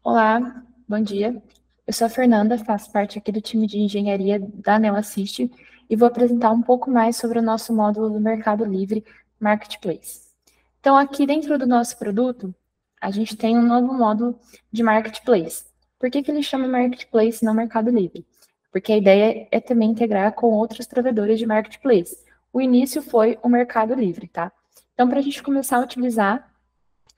Olá, bom dia. Eu sou a Fernanda, faço parte aqui do time de engenharia da NeoAssist e vou apresentar um pouco mais sobre o nosso módulo do Mercado Livre Marketplace. Então, aqui dentro do nosso produto, a gente tem um novo módulo de Marketplace. Por que ele chama Marketplace e não Mercado Livre? Porque a ideia é também integrar com outros provedores de Marketplace. O início foi o Mercado Livre, tá? Então, para a gente começar a utilizar,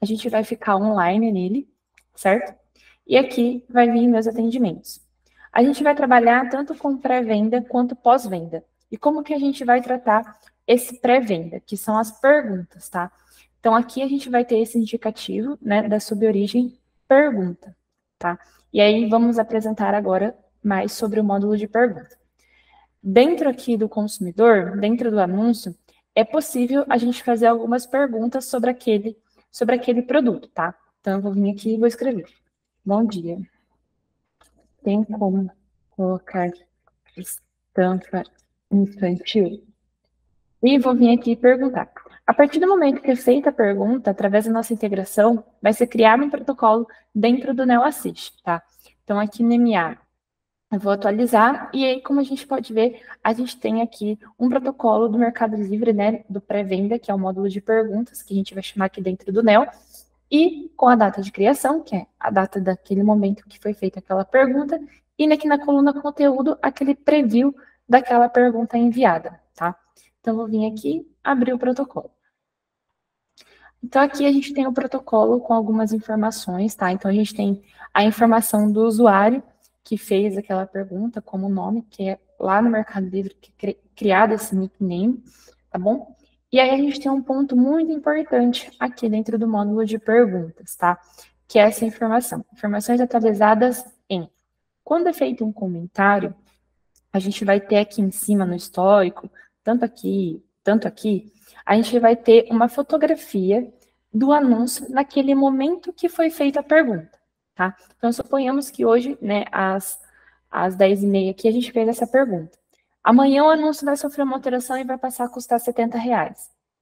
a gente vai ficar online nele, certo? E aqui vai vir meus atendimentos. A gente vai trabalhar tanto com pré-venda quanto pós-venda. E como que a gente vai tratar esse pré-venda, que são as perguntas, tá? Então, aqui a gente vai ter esse indicativo, né, da suborigem pergunta, tá? E aí, vamos apresentar agora mais sobre o módulo de pergunta. Dentro aqui do consumidor, dentro do anúncio, é possível a gente fazer algumas perguntas sobre aquele produto, tá? Então, eu vou vir aqui e vou escrever. Bom dia. Tem como colocar estampa infantil? E vou vir aqui e perguntar. A partir do momento que é feita a pergunta, através da nossa integração, vai ser criado um protocolo dentro do NeoAssist, tá? Então, aqui no MA, eu vou atualizar, e aí, como a gente pode ver, a gente tem aqui um protocolo do Mercado Livre, né, do pré-venda, que é o módulo de perguntas, que a gente vai chamar aqui dentro do Neo, e com a data de criação, que é a data daquele momento que foi feita aquela pergunta, e aqui na coluna conteúdo, aquele preview daquela pergunta enviada, tá? Então, vou vir aqui, abrir o protocolo. Então, aqui a gente tem o protocolo com algumas informações, tá? Então, a gente tem a informação do usuário que fez aquela pergunta, como o nome, que é lá no Mercado Livre que é criado esse nickname, tá bom? E aí a gente tem um ponto muito importante aqui dentro do módulo de perguntas, tá? Que é essa informação. Informações atualizadas em. Quando é feito um comentário, a gente vai ter aqui em cima no histórico, tanto aqui, a gente vai ter uma fotografia do anúncio naquele momento que foi feita a pergunta, tá? Então, suponhamos que hoje, né, às 10h30 aqui, a gente fez essa pergunta. Amanhã o anúncio vai sofrer uma alteração e vai passar a custar R$70,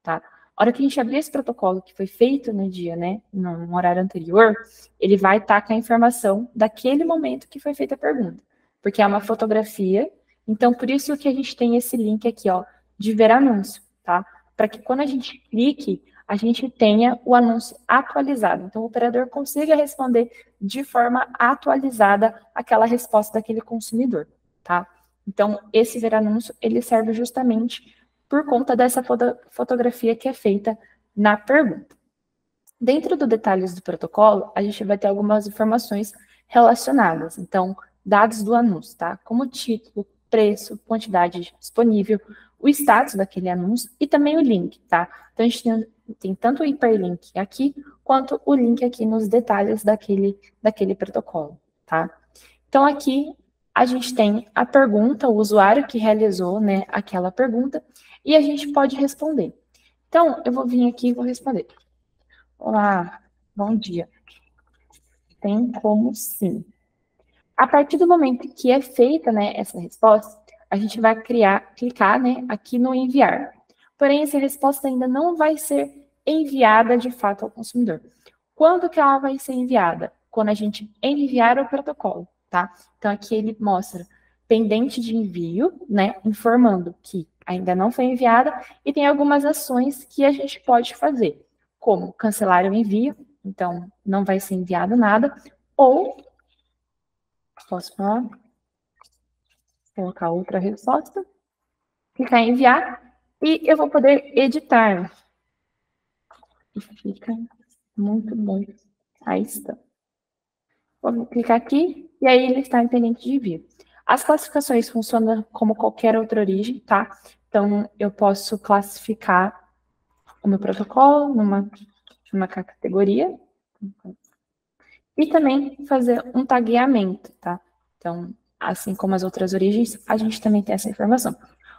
tá? A hora que a gente abrir esse protocolo que foi feito no dia, né, no horário anterior, ele vai estar com a informação daquele momento que foi feita a pergunta, porque é uma fotografia. Então, por isso que a gente tem esse link aqui, ó, de ver anúncio, tá? Para que quando a gente clique, a gente tenha o anúncio atualizado. Então, o operador consiga responder de forma atualizada aquela resposta daquele consumidor, tá? Então, esse ver anúncio, ele serve justamente por conta dessa fotografia que é feita na pergunta. Dentro do detalhes do protocolo, a gente vai ter algumas informações relacionadas. Então, dados do anúncio, tá? Como título, preço, quantidade disponível, o status daquele anúncio e também o link, tá? Então, a gente tem tanto o hiperlink aqui, quanto o link aqui nos detalhes daquele protocolo, tá? Então, aqui a gente tem a pergunta, o usuário que realizou, né, aquela pergunta, e a gente pode responder. Então, eu vou vir aqui e vou responder. Olá, bom dia. Tem como sim. A partir do momento que é feita, né, essa resposta, a gente vai clicar, né, aqui no enviar. Porém, essa resposta ainda não vai ser enviada de fato ao consumidor. Quando que ela vai ser enviada? Quando a gente enviar o protocolo, tá? Então, aqui ele mostra pendente de envio, né, informando que ainda não foi enviada, e tem algumas ações que a gente pode fazer, como cancelar o envio, então não vai ser enviado nada, ou posso falar, colocar outra resposta, clicar em enviar, e eu vou poder editar. E fica muito bom. Aí está. Vou clicar aqui, e aí ele está em pendente de envio. As classificações funcionam como qualquer outra origem, tá? Então, eu posso classificar o meu protocolo numa categoria, e também fazer um tagueamento, tá? Então, assim como as outras origens, a gente também tem essa informação.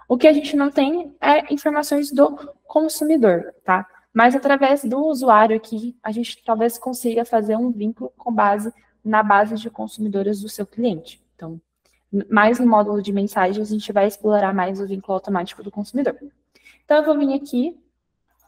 O que a gente não tem é informações do consumidor, tá? Mas através do usuário aqui, a gente talvez consiga fazer um vínculo com base na base de consumidores do seu cliente. Então, mais no módulo de mensagens, a gente vai explorar mais o vínculo automático do consumidor. Então, eu vou vir aqui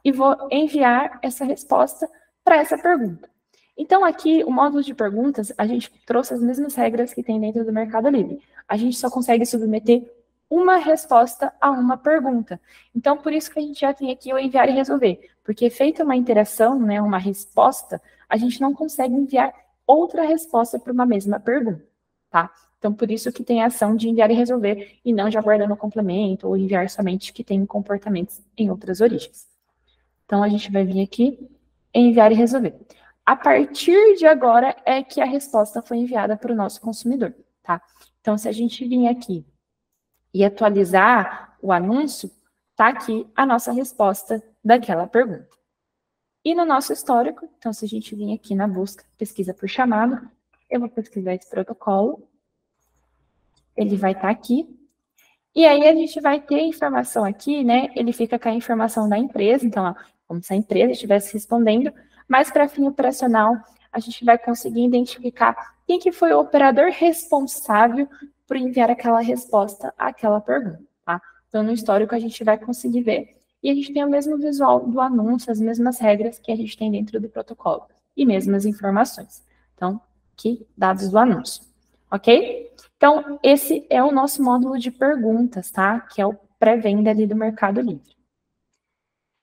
e vou enviar essa resposta para essa pergunta. Então, aqui, o módulo de perguntas, a gente trouxe as mesmas regras que tem dentro do Mercado Livre. A gente só consegue submeter uma resposta a uma pergunta. Então, por isso que a gente já tem aqui o enviar e resolver. Porque feita uma interação, né, uma resposta, a gente não consegue enviar outra resposta para uma mesma pergunta, tá? Então, por isso que tem a ação de enviar e resolver, e não de aguardando o complemento, ou enviar somente que tem comportamentos em outras origens. Então, a gente vai vir aqui, enviar e resolver. A partir de agora é que a resposta foi enviada para o nosso consumidor, tá? Então, se a gente vir aqui e atualizar o anúncio, tá aqui a nossa resposta daquela pergunta. E no nosso histórico, então, se a gente vir aqui na busca, pesquisa por chamado, eu vou pesquisar esse protocolo, ele vai estar aqui, e aí a gente vai ter informação aqui, né? Ele fica com a informação da empresa, então, ó, como se a empresa estivesse respondendo, mas para fim operacional, a gente vai conseguir identificar quem que foi o operador responsável por enviar aquela resposta àquela pergunta, tá? Então, no histórico, a gente vai conseguir ver. E a gente tem o mesmo visual do anúncio, as mesmas regras que a gente tem dentro do protocolo, e mesmas informações. Então, aqui, dados do anúncio, ok? Então, esse é o nosso módulo de perguntas, tá? Que é o pré-venda ali do Mercado Livre.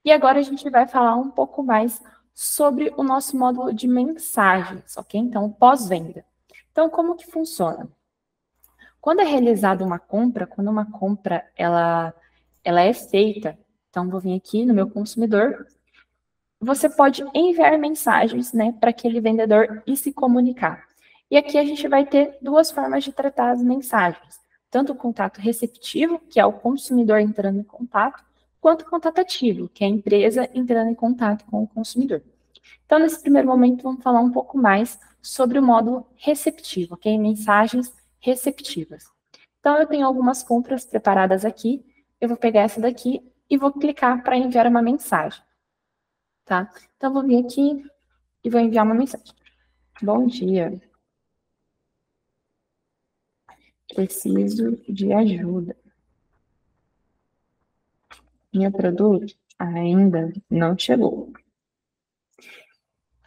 E agora a gente vai falar um pouco mais sobre o nosso módulo de mensagens, ok? Então, pós-venda. Então, como que funciona? Quando é realizada uma compra, quando uma compra ela é feita, então vou vir aqui no meu consumidor, você pode enviar mensagens, né, para aquele vendedor e se comunicar. E aqui a gente vai ter duas formas de tratar as mensagens. Tanto o contato receptivo, que é o consumidor entrando em contato, quanto o contato ativo, que é a empresa entrando em contato com o consumidor. Então, nesse primeiro momento, vamos falar um pouco mais sobre o módulo receptivo, ok? Mensagens receptivas. Então, eu tenho algumas compras preparadas aqui. Eu vou pegar essa daqui e vou clicar para enviar uma mensagem, tá? Então, vou vir aqui e vou enviar uma mensagem. Bom dia. Preciso de ajuda. Meu produto ainda não chegou.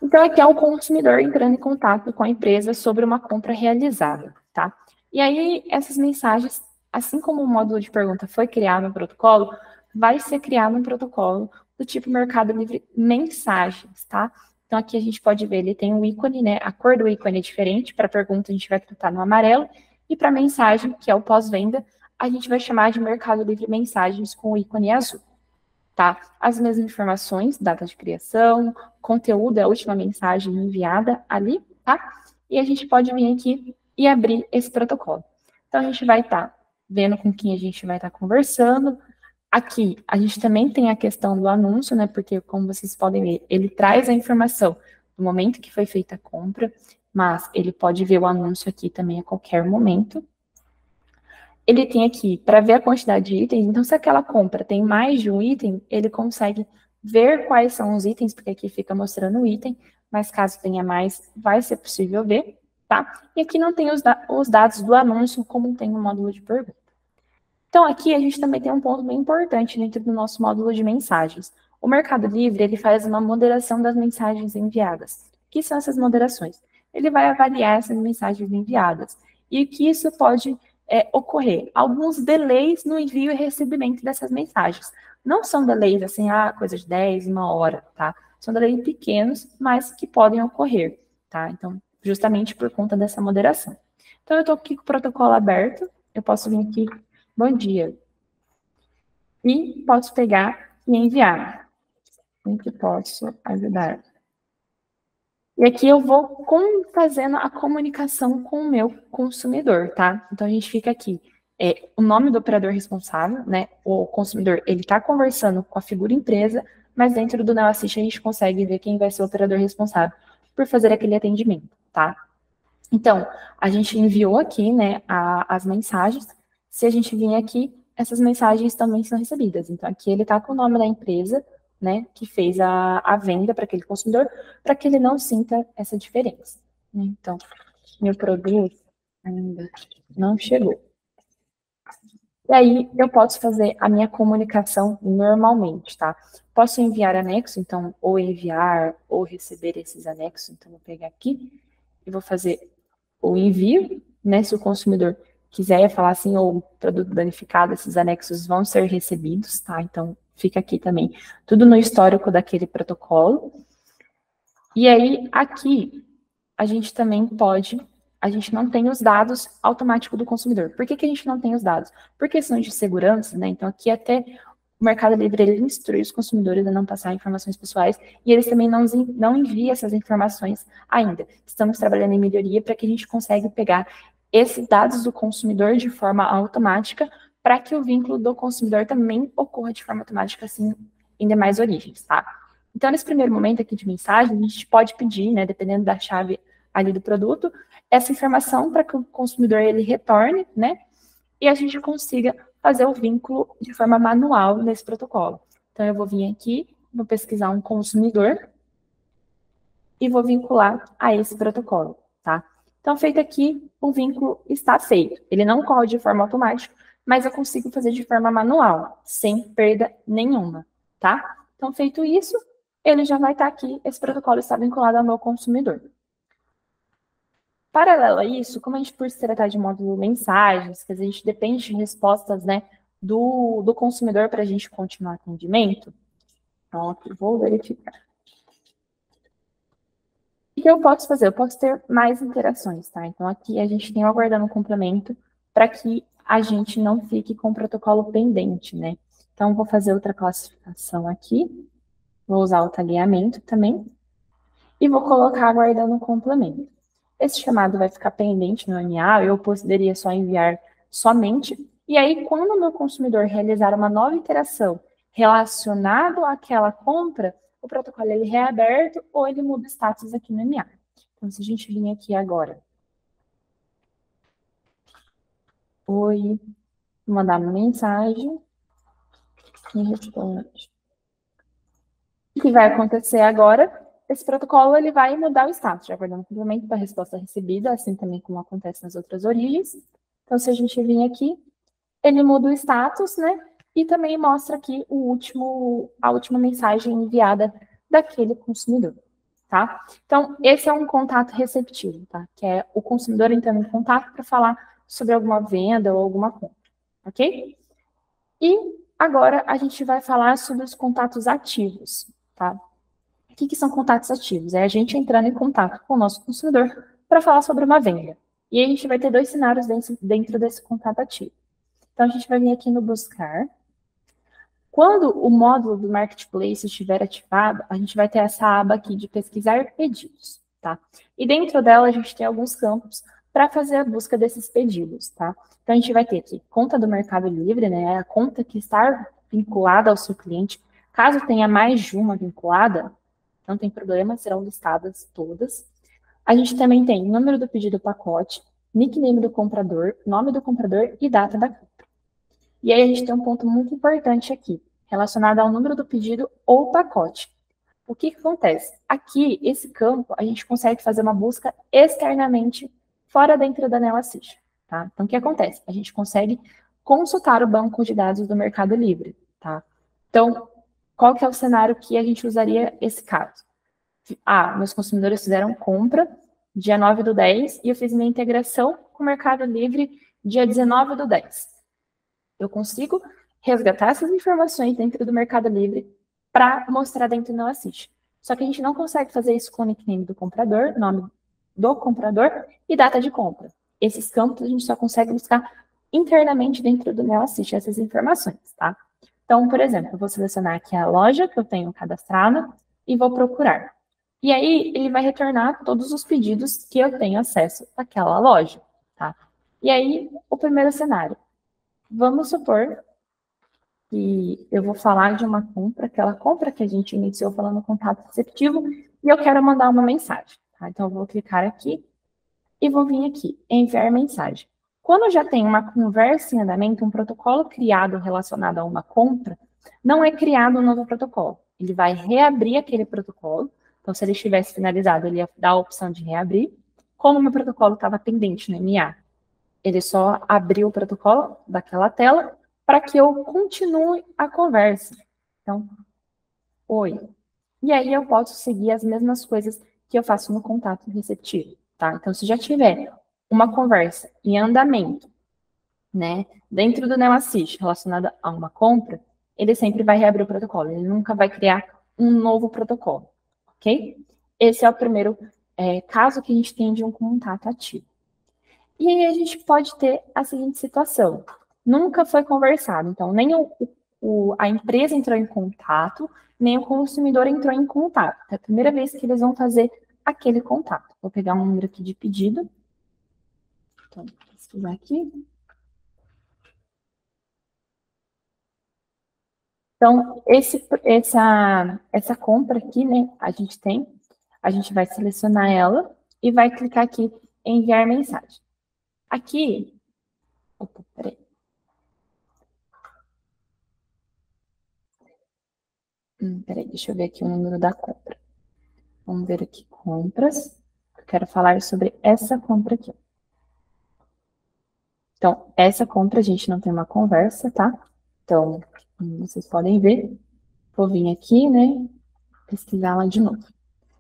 Então, aqui é o consumidor entrando em contato com a empresa sobre uma compra realizada, tá? E aí, essas mensagens, assim como o módulo de pergunta foi criado no protocolo, vai ser criado um protocolo do tipo Mercado Livre Mensagens, tá? Então, aqui a gente pode ver, ele tem um ícone, né? A cor do ícone é diferente. Para pergunta, a gente vai tratar no amarelo. E para mensagem, que é o pós-venda, a gente vai chamar de Mercado Livre Mensagens com o ícone azul. Tá? As mesmas informações, data de criação, conteúdo é a última mensagem enviada ali, tá? E a gente pode vir aqui e abrir esse protocolo. Então, a gente vai estar vendo com quem a gente vai estar conversando. Aqui, a gente também tem a questão do anúncio, né? Porque, como vocês podem ver, ele traz a informação do momento que foi feita a compra, mas ele pode ver o anúncio aqui também a qualquer momento. Ele tem aqui, para ver a quantidade de itens, então se aquela compra tem mais de um item, ele consegue ver quais são os itens, porque aqui fica mostrando o item, mas caso tenha mais, vai ser possível ver, tá? E aqui não tem os dados do anúncio, como tem no módulo de pergunta. Então, aqui a gente também tem um ponto bem importante dentro do nosso módulo de mensagens. O Mercado Livre, ele faz uma moderação das mensagens enviadas. O que são essas moderações? Ele vai avaliar essas mensagens enviadas. E o que isso pode ocorrer? Alguns delays no envio e recebimento dessas mensagens. Não são delays assim, coisa de 10, uma hora, tá? São delays pequenos, mas que podem ocorrer, tá? Então, justamente por conta dessa moderação. Então, eu estou aqui com o protocolo aberto, eu posso vir aqui, bom dia, e posso pegar e enviar. Em que posso ajudar? E aqui eu vou fazendo a comunicação com o meu consumidor, tá? Então, a gente fica aqui, o nome do operador responsável, né? O consumidor, ele está conversando com a figura empresa, mas dentro do NeoAssist a gente consegue ver quem vai ser o operador responsável por fazer aquele atendimento, tá? Então, a gente enviou aqui, né, as mensagens. Se a gente vir aqui, essas mensagens também são recebidas. Então, aqui ele está com o nome da empresa, né, que fez a venda para aquele consumidor, para que ele não sinta essa diferença, né? Então, meu produto ainda não chegou. E aí eu posso fazer a minha comunicação normalmente, tá? Posso enviar anexo, então, ou enviar ou receber esses anexos. Então, vou pegar aqui e vou fazer o envio, né? Se o consumidor quiser falar assim, ou produto danificado, esses anexos vão ser recebidos, tá? Então, fica aqui também tudo no histórico daquele protocolo. E aí, aqui, a gente também pode, a gente não tem os dados automáticos do consumidor. Por que a gente não tem os dados? Por questões de segurança, né? Então, aqui até o Mercado Livre, ele instrui os consumidores a não passar informações pessoais e eles também não enviam essas informações ainda. Estamos trabalhando em melhoria para que a gente consiga pegar esses dados do consumidor de forma automática para que o vínculo do consumidor também ocorra de forma automática, assim, em demais origens, tá? Então, nesse primeiro momento aqui de mensagem, a gente pode pedir, né, dependendo da chave ali do produto, essa informação para que o consumidor ele retorne, né, e a gente consiga fazer o vínculo de forma manual nesse protocolo. Então, eu vou vir aqui, vou pesquisar um consumidor e vou vincular a esse protocolo, tá? Então, feito aqui, o vínculo está feito. Ele não corre de forma automática, mas eu consigo fazer de forma manual, sem perda nenhuma, tá? Então, feito isso, ele já vai estar aqui, esse protocolo está vinculado ao meu consumidor. Paralelo a isso, como a gente, por se tratar de módulo mensagens, que a gente depende de respostas, né, do consumidor para a gente continuar o atendimento, então, aqui vou verificar. O que eu posso fazer? Eu posso ter mais interações, tá? Então, aqui a gente tem o aguardando um complemento para que a gente não fique com o protocolo pendente, né? Então, vou fazer outra classificação aqui, vou usar o tagueamento também, e vou colocar aguardando um complemento. Esse chamado vai ficar pendente no MA, eu poderia só enviar somente, e aí, quando o meu consumidor realizar uma nova interação relacionado àquela compra, o protocolo ele é reaberto ou ele muda o status aqui no MA. Então, se a gente vir aqui agora, oi, mandar uma mensagem e responde. O que vai acontecer agora? Esse protocolo ele vai mudar o status, de aguardando o complemento para a resposta recebida, assim também como acontece nas outras origens. Então, se a gente vir aqui, ele muda o status, né? E também mostra aqui a última mensagem enviada daquele consumidor, tá? Então, esse é um contato receptivo, tá? Que é o consumidor entrando em contato para falar sobre alguma venda ou alguma compra, ok? E agora a gente vai falar sobre os contatos ativos, tá? O que são contatos ativos? É a gente entrando em contato com o nosso consumidor para falar sobre uma venda. E aí a gente vai ter dois cenários dentro desse contato ativo. Então, a gente vai vir aqui no buscar. Quando o módulo do Marketplace estiver ativado, a gente vai ter essa aba aqui de pesquisar pedidos, tá? E dentro dela, a gente tem alguns campos para fazer a busca desses pedidos, tá? Então, a gente vai ter aqui conta do Mercado Livre, né? A conta que está vinculada ao seu cliente. Caso tenha mais de uma vinculada, não tem problema, serão listadas todas. A gente também tem número do pedido pacote, nickname do comprador, nome do comprador e data da compra. E aí a gente tem um ponto muito importante aqui, relacionado ao número do pedido ou pacote. O que acontece? Aqui, esse campo, a gente consegue fazer uma busca externamente, fora dentro da Neo Assist, tá? Então, o que acontece? A gente consegue consultar o banco de dados do Mercado Livre, tá? Então, qual que é o cenário que a gente usaria esse caso? Ah, meus consumidores fizeram compra dia 9/10 e eu fiz minha integração com o Mercado Livre dia 19/10. Eu consigo resgatar essas informações dentro do Mercado Livre para mostrar dentro do Não Assiste. Só que a gente não consegue fazer isso com o nickname do comprador, nome do comprador e data de compra. Esses campos a gente só consegue buscar internamente dentro do Não Assiste essas informações, tá? Então, por exemplo, eu vou selecionar aqui a loja que eu tenho cadastrada e vou procurar. E aí, ele vai retornar todos os pedidos que eu tenho acesso àquela loja, tá? E aí, o primeiro cenário. Vamos supor que eu vou falar de uma compra, aquela compra que a gente iniciou falando contato receptivo, e eu quero mandar uma mensagem, tá? Então, eu vou clicar aqui e vou vir aqui, enviar mensagem. Quando já tem uma conversa em andamento, um protocolo criado relacionado a uma compra, não é criado um novo protocolo. Ele vai reabrir aquele protocolo. Então, se ele estivesse finalizado, ele ia dar a opção de reabrir. Como o meu protocolo estava pendente no MA, Ele só abriu o protocolo daquela tela para que eu continue a conversa. Então, oi. E aí eu posso seguir as mesmas coisas que eu faço no contato receptivo, tá? Então, se já tiver uma conversa em andamento, né, dentro do NeoAssist relacionada a uma compra, ele sempre vai reabrir o protocolo, ele nunca vai criar um novo protocolo, ok? Esse é o primeiro caso que a gente tem de um contato ativo. E aí a gente pode ter a seguinte situação: nunca foi conversado, então nem a empresa entrou em contato, nem o consumidor entrou em contato. É a primeira vez que eles vão fazer aquele contato. Vou pegar um número aqui de pedido. Então, vou pesquisar aqui. Então, essa compra aqui, né, a gente vai selecionar ela e vai clicar aqui em enviar mensagem. Aqui, opa, peraí. Peraí, deixa eu ver aqui o número da compra. Vamos ver aqui, compras. Eu quero falar sobre essa compra aqui. Então, essa compra a gente não tem uma conversa, tá? Então, vocês podem ver. Vou vir aqui, né, pesquisar lá de novo.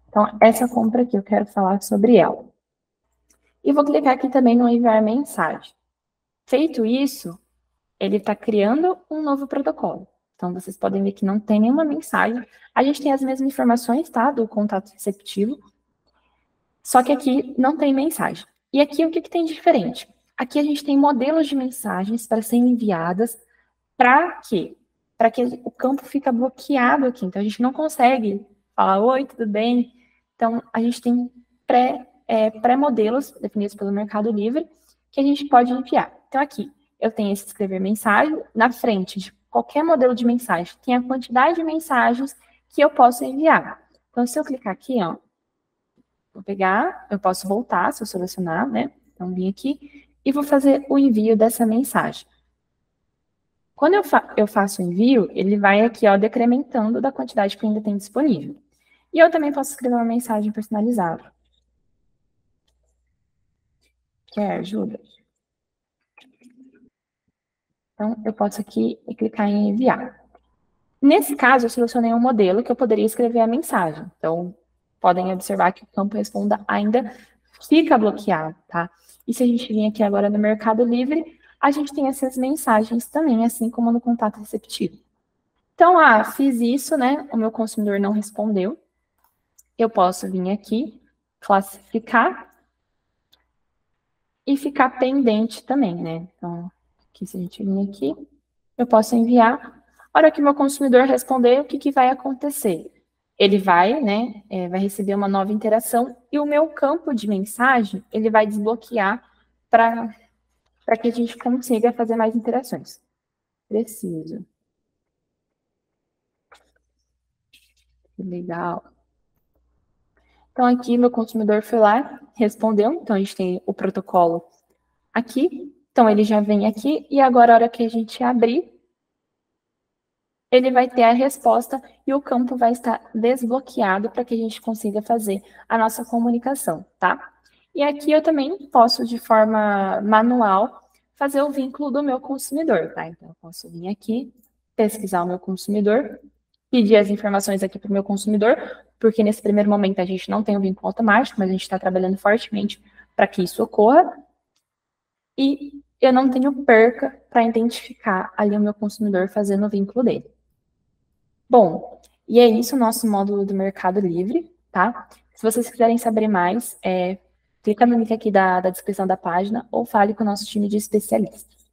Então, essa compra aqui, eu quero falar sobre ela. E vou clicar aqui também no enviar mensagem. Feito isso, ele está criando um novo protocolo. Então, vocês podem ver que não tem nenhuma mensagem. A gente tem as mesmas informações, tá, do contato receptivo, só que aqui não tem mensagem. E aqui o que tem de diferente? Aqui a gente tem modelos de mensagens para serem enviadas. Para quê? Para que o campo fica bloqueado aqui. Então, a gente não consegue falar, oi, tudo bem? Então, a gente tem pré-modelos definidos pelo Mercado Livre que a gente pode enviar. Então, aqui, eu tenho esse escrever mensagem. Na frente de qualquer modelo de mensagem, tem a quantidade de mensagens que eu posso enviar. Então, se eu clicar aqui, ó, vou pegar, eu posso voltar, se eu selecionar, né? Então, vim aqui e vou fazer o envio dessa mensagem. Quando eu faço o envio, ele vai aqui, ó, decrementando da quantidade que ainda tem disponível. E eu também posso escrever uma mensagem personalizada. Quer ajuda? Então, eu posso aqui clicar em enviar. Nesse caso, eu selecionei um modelo que eu poderia escrever a mensagem. Então, podem observar que o campo responda ainda fica bloqueado, tá? E se a gente vir aqui agora no Mercado Livre, a gente tem essas mensagens também, assim como no contato receptivo. Então, fiz isso, né? O meu consumidor não respondeu. Eu posso vir aqui, classificar e ficar pendente também, né? Então, aqui, se a gente vir aqui, eu posso enviar. A hora que o meu consumidor responder, o que vai acontecer? Ele vai, né, vai receber uma nova interação e o meu campo de mensagem, ele vai desbloquear para que a gente consiga fazer mais interações. Preciso. Legal. Então, aqui, meu consumidor foi lá, respondeu. Então, a gente tem o protocolo aqui. Então, ele já vem aqui. E agora, a hora que a gente abrir, ele vai ter a resposta e o campo vai estar desbloqueado para que a gente consiga fazer a nossa comunicação, tá? E aqui eu também posso, de forma manual, fazer o vínculo do meu consumidor, tá? Então, eu posso vir aqui, pesquisar o meu consumidor, pedir as informações aqui para o meu consumidor, porque nesse primeiro momento a gente não tem o vínculo automático, mas a gente está trabalhando fortemente para que isso ocorra. E eu não tenho perca para identificar ali o meu consumidor fazendo o vínculo dele. Bom, e é isso o nosso módulo do Mercado Livre, tá? Se vocês quiserem saber mais, clica no link aqui da descrição da página ou fale com o nosso time de especialistas.